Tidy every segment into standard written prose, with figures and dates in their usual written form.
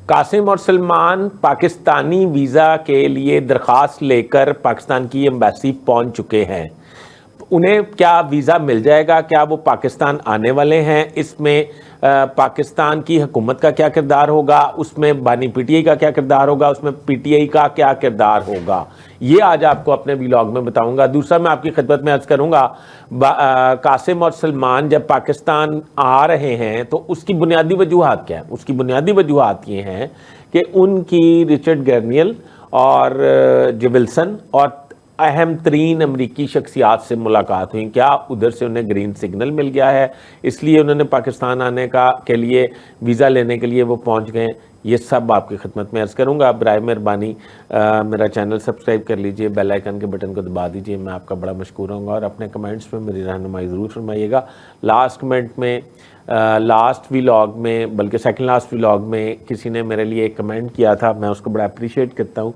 قاسم اور سلمان پاکستانی ویزا کے لیے درخواست لے کر پاکستان کی ایمبیسی پہنچ چکے ہیں. انہیں کیا ویزا مل جائے گا؟ کیا وہ پاکستان آنے والے ہیں؟ اس میں پاکستان کی حکومت کا کیا کردار ہوگا؟ اس میں بانی پی ٹی آئی کا کیا کردار ہوگا؟ اس میں پی ٹی آئی کا کیا کردار ہوگا؟ یہ آج آپ کو اپنے ویلاگ میں بتاؤں گا. دوسرا میں آپ کی خدمت میں عرض کروں گا قاسم اور سلمان جب پاکستان آ رہے ہیں تو اس کی بنیادی وجوہات کیا ہیں؟ اس کی بنیادی وجوہات یہ ہیں کہ ان کی رچرڈ گرنیل اور جو ولسن اور اہم ترین امریکی شخصیات سے ملاقات ہوئی. کیا ادھر سے انہیں گرین سگنل مل گیا ہے اس لیے انہوں نے پاکستان آنے کے لیے ویزا لینے کے لیے وہ پہنچ گئے؟ یہ سب آپ کی خدمت میں عرض کروں گا. برائے مہربانی میرا چینل سبسکرائب کر لیجئے، بیل آئیکن کے بٹن کو دبا دیجئے. میں آپ کا بڑا مشکور ہوں گا اور اپنے کمنٹس میں میری رہنمائی ضرور فرمائیے گا. لاسٹ کمنٹ میں لاسٹ ویلاگ میں بلکہ سیکنڈ لاسٹ ویلاگ میں کسی نے میرے لیے ایک کمنٹ کیا تھا، میں اس کو بڑا اپریشیٹ کرتا ہوں.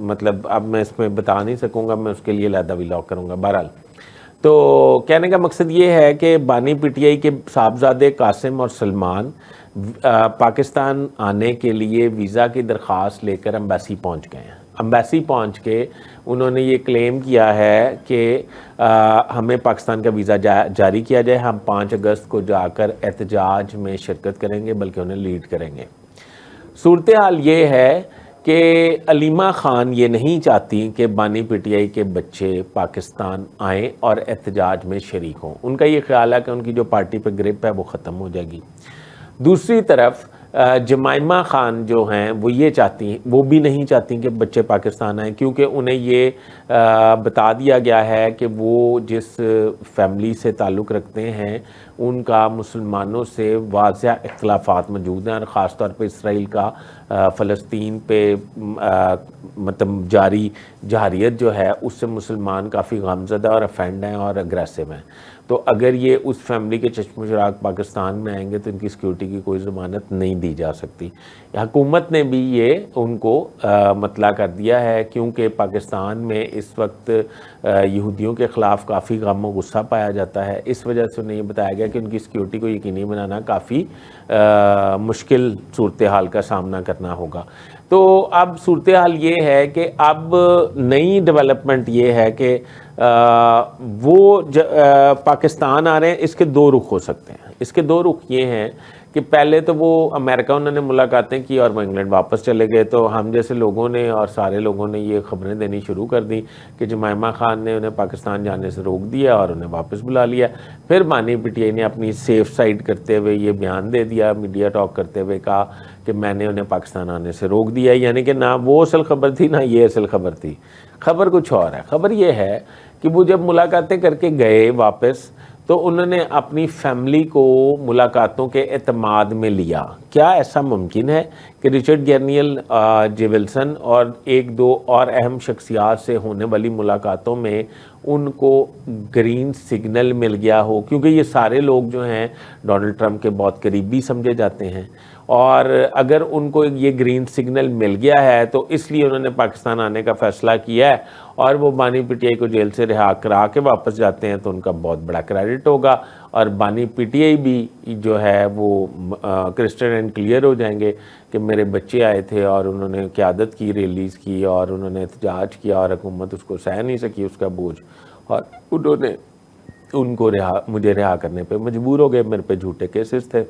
مطلب اب میں اس میں بتا نہیں سکوں گا، میں اس کے لیے علیحدہ ویلاگ کروں گا. بہرحال تو کہنے کا مقصد یہ ہے کہ بانی پی ٹی آئی کے صاحبزادے قاسم اور سلمان پاکستان آنے کے لیے ویزا کی درخواست لے کر امبیسی پہنچ گئے ہیں. امبیسی پہنچ کے انہوں نے یہ کلیم کیا ہے کہ ہمیں پاکستان کا ویزا جاری کیا جائے، ہم 5 اگست کو جا کر احتجاج میں شرکت کریں گے، بلکہ انہیں لیڈ کریں گے. صورتحال یہ ہے کہ علیمہ خان یہ نہیں چاہتی کہ بانی پی ٹی آئی کے بچے پاکستان آئیں اور احتجاج میں شریک ہوں. ان کا یہ خیال ہے کہ ان کی جو پارٹی پہ گرپ ہے وہ ختم ہو جائے گی. دوسری طرف جمائمہ خان جو ہیں وہ یہ چاہتی ہیں، وہ بھی نہیں چاہتی کہ بچے پاکستان آئیں، کیونکہ انہیں یہ بتا دیا گیا ہے کہ وہ جس فیملی سے تعلق رکھتے ہیں ان کا مسلمانوں سے واضح اختلافات موجود ہیں، اور خاص طور پہ اسرائیل کا فلسطین پہ مطلب جاری جہریت جو ہے اس سے مسلمان کافی غمزدہ اور افینڈ ہیں اور اگریسو ہیں. تو اگر یہ اس فیملی کے چشم و چراغ پاکستان میں آئیں گے تو ان کی سیکیورٹی کی کوئی ضمانت نہیں دی جا سکتی. حکومت نے بھی یہ ان کو مطلع کر دیا ہے، کیونکہ پاکستان میں اس وقت یہودیوں کے خلاف کافی غم و غصہ پایا جاتا ہے. اس وجہ سے انہیں یہ بتایا گیا کہ ان کی سیکیورٹی کو یقینی بنانا کافی مشکل صورتحال کا سامنا کرنا ہوگا. تو اب صورتحال یہ ہے کہ اب نئی ڈیولپمنٹ یہ ہے کہ وہ پاکستان آ رہے ہیں. اس کے 2 رخ ہو سکتے ہیں. اس کے 2 رخ یہ ہیں کہ پہلے تو وہ امریکہ انہوں نے ملاقاتیں کی اور وہ انگلینڈ واپس چلے گئے، تو ہم جیسے لوگوں نے اور سارے لوگوں نے یہ خبریں دینی شروع کر دیں کہ جمائمہ خان نے انہیں پاکستان جانے سے روک دیا اور انہیں واپس بلا لیا. پھر بانی پی ٹی آئی نے اپنی سیف سائڈ کرتے ہوئے یہ بیان دے دیا، میڈیا ٹاک کرتے ہوئے کہا کہ میں نے انہیں پاکستان آنے سے روک دیا. یعنی کہ نہ وہ اصل خبر تھی نہ یہ اصل خبر تھی. خبر کچھ اور ہے. خبر یہ ہے کہ وہ جب ملاقاتیں کر کے گئے واپس تو انہوں نے اپنی فیملی کو ملاقاتوں کے اعتماد میں لیا. کیا ایسا ممکن ہے کہ رچرڈ گرنیل، جے ولسن اور 1-2 اور اہم شخصیات سے ہونے والی ملاقاتوں میں ان کو گرین سگنل مل گیا ہو؟ کیونکہ یہ سارے لوگ جو ہیں ڈونلڈ ٹرمپ کے بہت قریبی سمجھے جاتے ہیں، اور اگر ان کو یہ گرین سگنل مل گیا ہے تو اس لیے انہوں نے پاکستان آنے کا فیصلہ کیا ہے، اور وہ بانی پی ٹی آئی کو جیل سے رہا کرا کے واپس جاتے ہیں تو ان کا بہت بڑا کریڈٹ ہوگا، اور بانی پی ٹی آئی بھی جو ہے وہ کرسٹل اینڈ کلیئر ہو جائیں گے کہ میرے بچے آئے تھے اور انہوں نے قیادت کی، ریلیز کی، اور انہوں نے احتجاج کیا اور حکومت اس کو سہ نہیں سکی اس کا بوجھ، اور انہوں نے ان کو مجھے رہا کرنے پہ مجبور ہو گئے. میرے پہ جھوٹے کیسز تھے.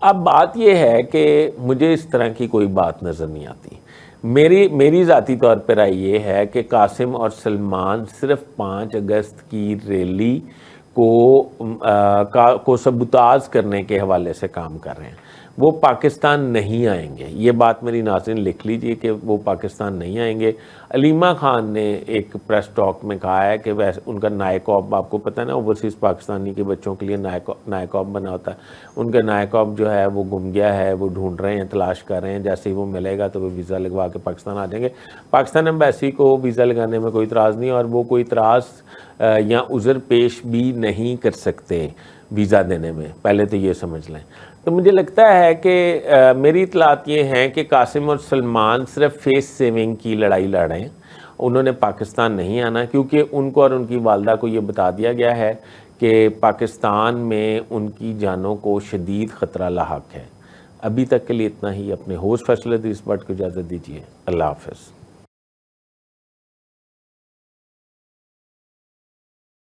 اب بات یہ ہے کہ مجھے اس طرح کی کوئی بات نظر نہیں آتی. میری ذاتی طور پر رائے یہ ہے کہ قاسم اور سلمان صرف 5 اگست کی ریلی کو سبوتاژ کرنے کے حوالے سے کام کر رہے ہیں. وہ پاکستان نہیں آئیں گے. یہ بات میری ناظرین لکھ لیجئے کہ وہ پاکستان نہیں آئیں گے. علیمہ خان نے ایک پریس ٹاک میں کہا ہے کہ ویسے ان کا نائب آپ کو پتہ ہے نا، اوورسیز پاکستانی کے بچوں کے لیے نائب بنا ہوتا ہے. ان کا نائب جو ہے وہ گم گیا ہے، وہ ڈھونڈ رہے ہیں، تلاش کر رہے ہیں. جیسے ہی وہ ملے گا تو وہ ویزا لگوا کے پاکستان آ جائیں گے. پاکستان ایمبیسی کو ویزا لگانے میں کوئی اعتراض نہیں، اور وہ کوئی اعتراض یا عذر پیش بھی نہیں کر سکتے ویزا دینے میں. پہلے تو یہ سمجھ لیں. تو مجھے لگتا ہے کہ میری اطلاعات یہ ہیں کہ قاسم اور سلمان صرف فیس سیونگ کی لڑائی لڑ رہے ہیں. انہوں نے پاکستان نہیں آنا، کیونکہ ان کو اور ان کی والدہ کو یہ بتا دیا گیا ہے کہ پاکستان میں ان کی جانوں کو شدید خطرہ لاحق ہے۔ ابھی تک کے لیے اتنا ہی۔ اپنے ہوسٹ فیصل ادریس بٹ کو اجازت دیجیے۔ اللہ حافظ۔